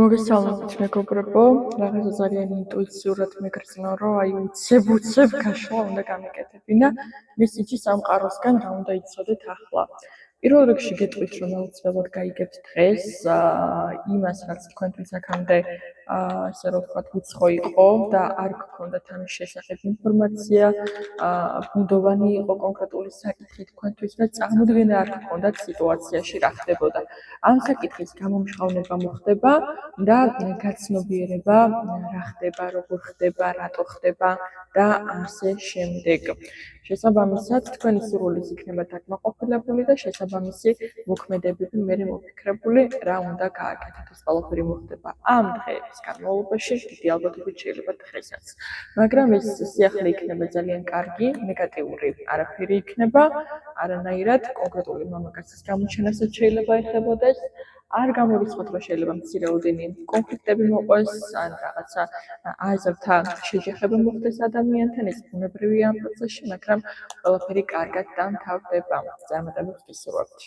მოგესალმებით მეგობრებო, რაღაცა ძალიან ინტუიციურად მეგრძნო, რომ აი უცებ გაშლა უნდა გამეკეთებინა, მის იჩი სამყაროსგან რა უნდა იცოდეთ ახლა. პირველ რიგში გეტყვით, რომ აუცილებლად გაიგებთ დღეს იმას, რაც თქვენთვის აქამდე ესე რომ ვთქვათ, უცხო იყო და არ გქონდათ ამის შესახებ ინფორმაცია, ბუნდოვანი იყო კონკრეტული საკითხი თქვენთვის და წარმოდგენა არ გქონდათ სიტუაციაში რა ხდებოდა. ამ საკითხის გამომჟღავნება მოხდება და გაცნობიერება რა ხდება, როგორ ხდება, რატო ხდება და ასე შემდეგ. შესაბამისად, თქვენი სურვილიც იქნება დაკმაყოფილებული და შესაბამისი მოქმედებები მერე მოფიქრებული, რა უნდა გააკეთოთ. ეს ყველაფერი მოხდება ამ დღეების განმავლობაში, დიდი ალბათობით შეიძლება დღესაც. მაგრამ ეს სიახლე იქნება ძალიან კარგი, ნეგატიური არაფერი იქნება, არანაირად კონკრეტული მამაკაცის გამოჩენასაც შეიძლება ეხებოდეს. არ გამორიცხოთ, რომ შეიძლება მცირეოდენი კონფლიქტები მოყვეს, ან რაღაცა აზრთა შეჯახება მოხდეს ადამიანთან, ეს ბუნებრივია ამ პროცესში, მაგრამ ყველაფერი კარგად დამთავრდება. წარმატებებს გისურვებთ.